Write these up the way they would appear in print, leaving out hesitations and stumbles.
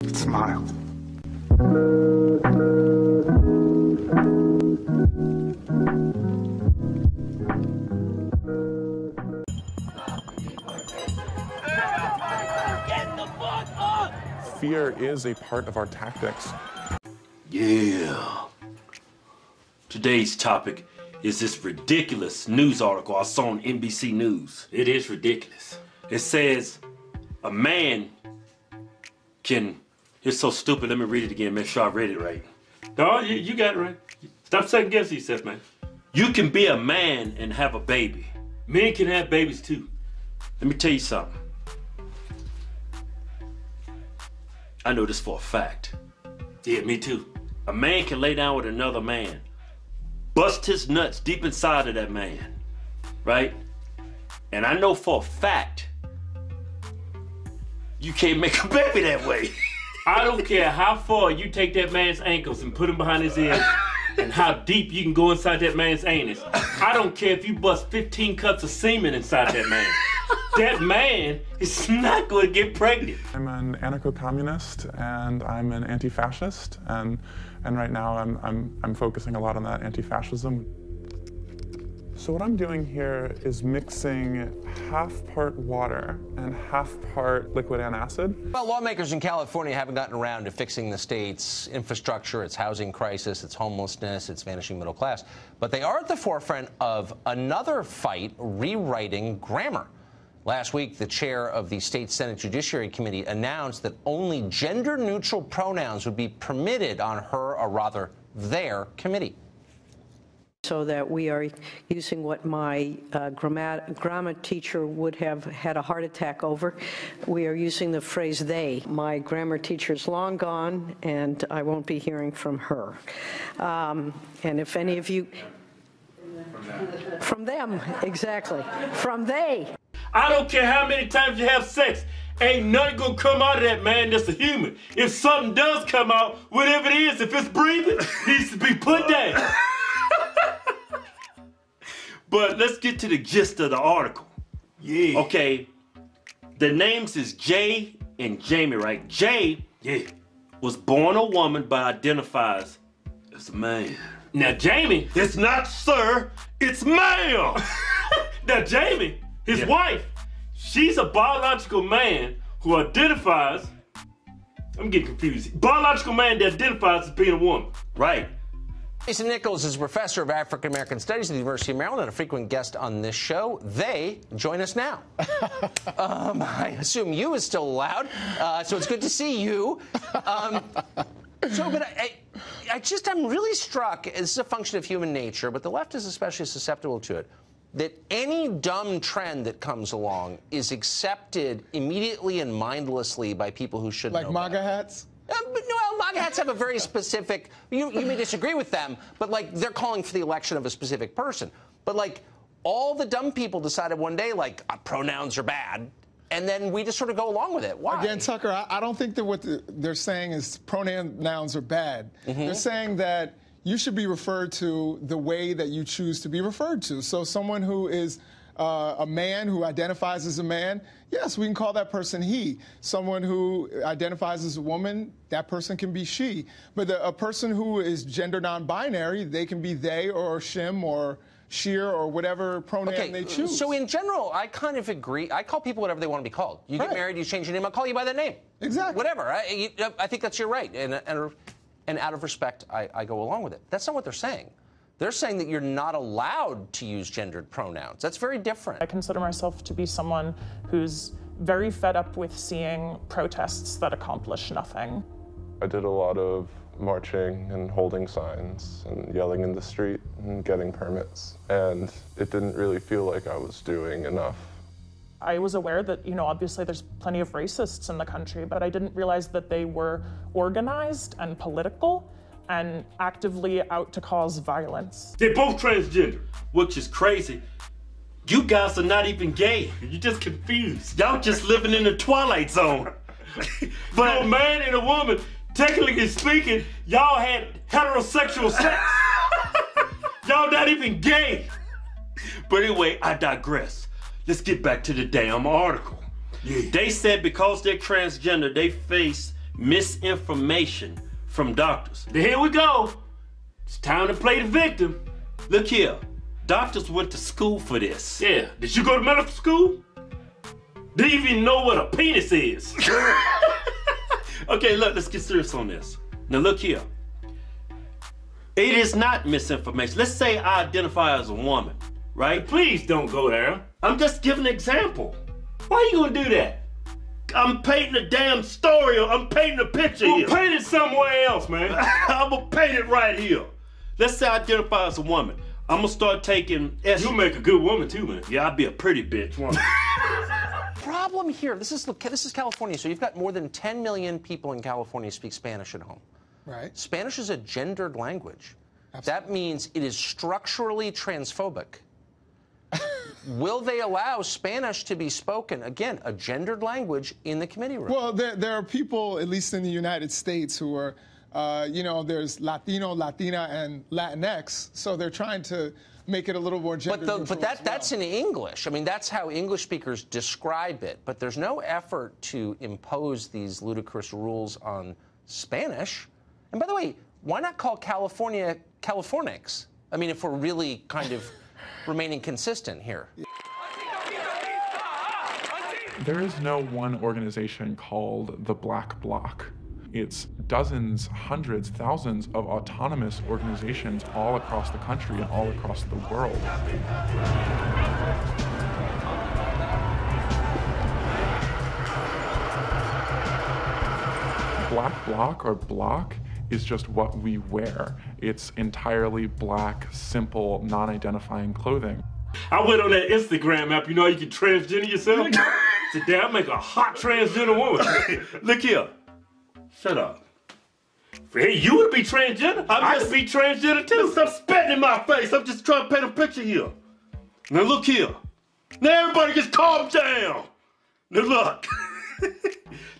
Smile. Fear is a part of our tactics. Yeah. Today's topic is this ridiculous news article I saw on NBC News. It is ridiculous. It says a man can, it's so stupid, let me read it again, make sure I read it right. No, you got it right. Stop second guessing yourself, man. You can be a man and have a baby. Men can have babies too. Let me tell you something. I know this for a fact. Yeah, me too. A man can lay down with another man, bust his nuts deep inside of that man, right? And I know for a fact, you can't make a baby that way. I don't care how far you take that man's ankles and put him behind his ear, and how deep you can go inside that man's anus. I don't care if you bust 15 cups of semen inside that man. That man is not going to get pregnant. I'm an anarcho-communist and I'm an anti-fascist, and right now I'm focusing a lot on that anti-fascism. So what I'm doing here is mixing half part water and half part liquid antacid. Well, lawmakers in California haven't gotten around to fixing the state's infrastructure, its housing crisis, its homelessness, its vanishing middle class. But they are at the forefront of another fight, rewriting grammar. Last week, the chair of the state Senate Judiciary Committee announced that only gender-neutral pronouns would be permitted on her, or rather, their committee. So that we are using what my grammar teacher would have had a heart attack over. We are using the phrase they. My grammar teacher is long gone, and I won't be hearing from her. And if any of you... From them, exactly. From they. I don't care how many times you have sex. Ain't nothing gonna come out of that man that's a human. If something does come out, whatever it is, if it's breathing, it needs to be put down. But let's get to the gist of the article. Yeah. Okay, the names is Jay and Jamie, right? Jay was born a woman but identifies as a man. Now Jamie, it's not sir, it's ma'am. Now Jamie, his wife, she's a biological man who identifies, I'm getting confused, biological man that identifies as being a woman. Right. Jason Nichols is a professor of African American Studies at the University of Maryland and a frequent guest on this show. They join us now. I assume you is still allowed, so it's good to see you. But I'm really struck, this is a function of human nature, but the left is especially susceptible to it, that any dumb trend that comes along is accepted immediately and mindlessly by people who should know better. Like MAGA hats? Well, MAGA hats have a very specific, you may disagree with them, but like they're calling for the election of a specific person. But like all the dumb people decided one day like pronouns are bad, and then we just sort of go along with it. Why? Again, Tucker, I don't think that what they're saying is pronouns are bad. They're saying that you should be referred to the way that you choose to be referred to. So someone who is a man who identifies as a man, yes, we can call that person he. Someone who identifies as a woman, that person can be she. But a person who is gender non-binary, they can be they or shim or sheer or whatever pronoun they choose. So in general, I kind of agree. I call people whatever they want to be called. You get married, you change your name, I'll call you by that name. Exactly. Whatever. I think that's your right. And out of respect, I go along with it. That's not what they're saying. They're saying that you're not allowed to use gendered pronouns. That's very different. I consider myself to be someone who's very fed up with seeing protests that accomplish nothing. I did a lot of marching and holding signs and yelling in the street and getting permits, and it didn't really feel like I was doing enough. I was aware that, obviously there's plenty of racists in the country, but I didn't realize that they were organized and political and actively out to cause violence. They're both transgender, which is crazy. You guys are not even gay. You're just confused. Y'all just living in the Twilight Zone. But a man and a woman, technically speaking, y'all had heterosexual sex. Y'all not even gay. But anyway, I digress. Let's get back to the damn article. Yeah. They said because they're transgender, they face misinformation from doctors. Here we go. It's time to play the victim. Look here. Doctors went to school for this. Yeah. Did you go to medical school? Do you even know what a penis is? Okay, look, let's get serious on this. Now look here. It is not misinformation. Let's say I identify as a woman, right? Please don't go there. I'm just giving an example. Why are you gonna do that? I'm painting a damn story. I'm painting a picture here. Paint it somewhere else, man. I'm gonna paint it right here. Let's say I identify as a woman. I'm gonna start taking estrogen. You'll make a good woman too, man. Yeah, I'd be a pretty bitch woman. Problem here, this is California, so you've got more than 10 million people in California speak Spanish at home. Right. Spanish is a gendered language. Absolutely. That means it is structurally transphobic. Will they allow Spanish to be spoken, again, a gendered language, in the committee room? Well, there are people, at least in the United States, who are, you know, there's Latino, Latina, and Latinx, so they're trying to make it a little more gender neutral. But that's in English. I mean, that's how English speakers describe it. But there's no effort to impose these ludicrous rules on Spanish. And by the way, why not call California Californics? I mean, if we're really kind of remaining consistent here. There is no one organization called the Black Bloc. It's dozens, hundreds, thousands of autonomous organizations all across the country and all across the world. Black Bloc, or block, is just what we wear. It's entirely black, simple, non-identifying clothing. I went on that Instagram app, you know, you can transgender yourself. Said, damn, make a hot transgender woman. Look here. Shut up. Hey, you would be transgender? I could be transgender too. Stop spitting in my face. I'm just trying to paint a picture here. Now look here. Now everybody just calm down. Now look.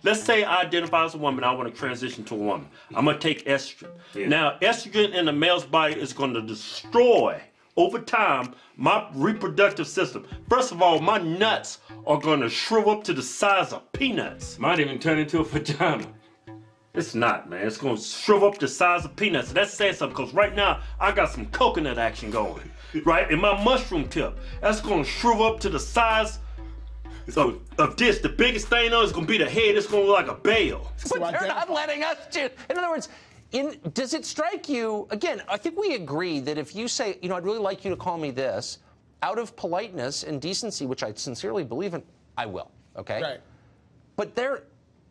Let's say I identify as a woman. I want to transition to a woman. I'm going to take estrogen. Yeah. Now, estrogen in the male's body is going to destroy, over time, my reproductive system. First of all, my nuts are going to shrivel up to the size of peanuts. Might even turn into a vagina. It's not, man. It's going to shrivel up the size of peanuts. That's saying something, because right now, I got some coconut action going, right? And my mushroom tip, that's going to shrivel up to the size of this. The biggest thing on is going to be the head. It's going to look like a bale. But they're not letting us do. In other words, does it strike you, again, I think we agree that if you say, you know, I'd really like you to call me this, out of politeness and decency, which I sincerely believe in, I will, okay? Right. But they're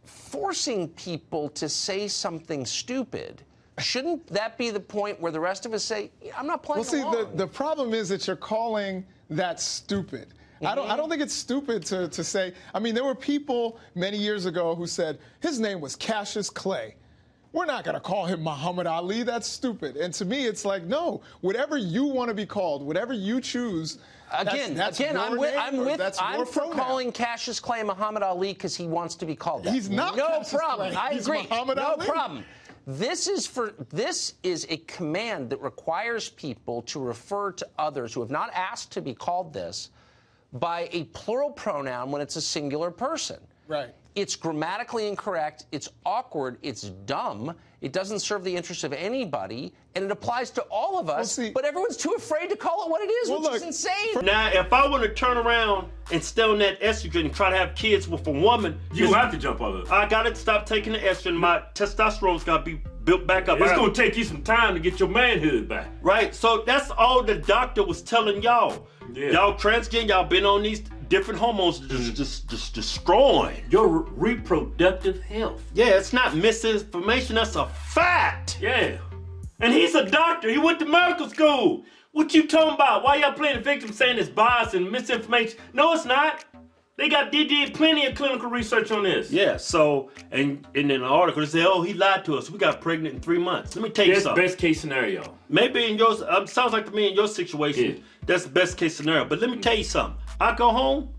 forcing people to say something stupid. Shouldn't that be the point where the rest of us say, I'm not playing along? Well, see, the problem is that you're calling that stupid. Mm-hmm. I don't think it's stupid to say, I mean, there were people many years ago who said his name was Cassius Clay. We're not going to call him Muhammad Ali. That's stupid. And to me, it's like, no, whatever you want to be called, whatever you choose, I'm for calling Cassius Clay Muhammad Ali because he wants to be called that. He's not. No Cassius problem. Clay. I He's agree. Muhammad no Ali. problem. This is a command that requires people to refer to others who have not asked to be called this by a plural pronoun when it's a singular person. Right. It's grammatically incorrect, it's awkward, it's dumb, it doesn't serve the interests of anybody, and it applies to all of us, but everyone's too afraid to call it what it is, which is insane. Now, if I want to turn around and stay on that estrogen and try to have kids with a woman, you have to jump on it. I got to stop taking the estrogen. My testosterone's got to be built back up. It's going to take you some time to get your manhood back. Right, so that's all the doctor was telling y'all. Yeah. Y'all transgender, y'all been on these different hormones just destroying your reproductive health. Yeah, it's not misinformation, that's a fact. Yeah. And he's a doctor, he went to medical school. What you talking about? Why y'all playing the victim saying it's bias and misinformation? No, it's not. They did plenty of clinical research on this. Yeah, so, and in the article, they say, oh, he lied to us. We got pregnant in 3 months. Let me tell you something. That's best case scenario. Maybe in yours, sounds like to me in your situation, that's the best case scenario. But let me tell you something. I go home,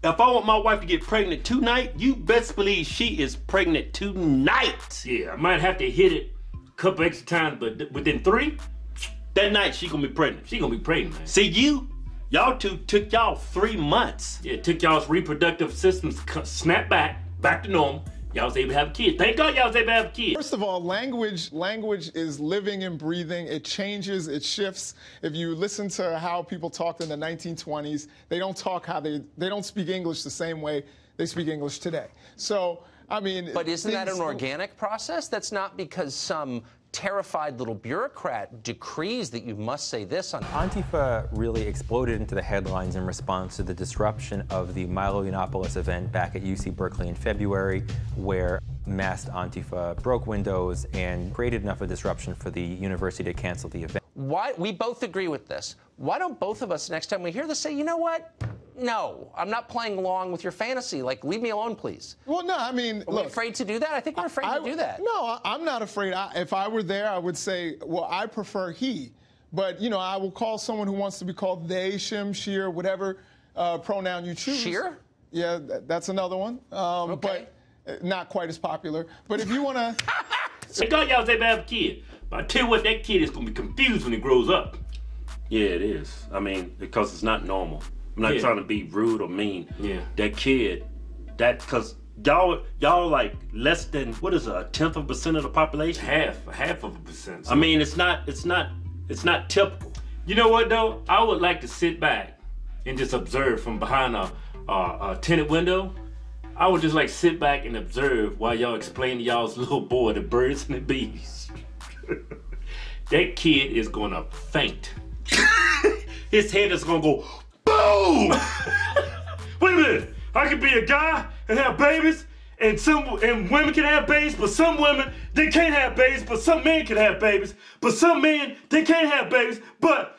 if I want my wife to get pregnant tonight, you best believe she is pregnant tonight. Yeah, I might have to hit it a couple extra times, but within 3, that night she gonna be pregnant. She gonna be pregnant, man. See, y'all two took y'all 3 months. Yeah, it took y'all's reproductive systems snap back to normal. Y'all was able to have kids. Thank God y'all was able to have kids. First of all, language is living and breathing. It changes, it shifts. If you listen to how people talked in the 1920s, they don't talk how they don't speak English the same way they speak English today. So, I mean, but isn't that an organic process? That's not because some terrified little bureaucrat decrees that you must say this on. Antifa really exploded into the headlines in response to the disruption of the Milo Yiannopoulos event back at UC Berkeley in February, where masked Antifa broke windows and created enough of a disruption for the university to cancel the event. Why? We both agree with this. Why don't both of us, next time we hear this, say, you know what? No, I'm not playing along with your fantasy. Like, leave me alone, please. Well, no, I mean, Are we afraid to do that? I think we're afraid to do that. No, I'm not afraid. If I were there, I would say, well, I prefer he. But, you know, I will call someone who wants to be called they, shim, sheer, whatever pronoun you choose. Sheer? Yeah, that's another one. Okay. But not quite as popular. But if you want to... Thank God y'all was able to have a kid. But I tell you what, that kid is going to be confused when he grows up. Yeah, it is. I mean, because it's not normal. I'm not trying to be rude or mean. Yeah. That kid, because y'all like less than, what is it, 1/10% of the population? Half of a percent. I mean, it's not typical. You know what though? I would like to sit back and just observe from behind a tinted window. I would just like sit back and observe while y'all explain to y'all's little boy the birds and the bees. That kid is gonna faint. His head is gonna go boom! Wait a minute, I could be a guy and have babies, and women can have babies, but some women, they can't have babies, but some men can have babies, but some men, they can't have babies, but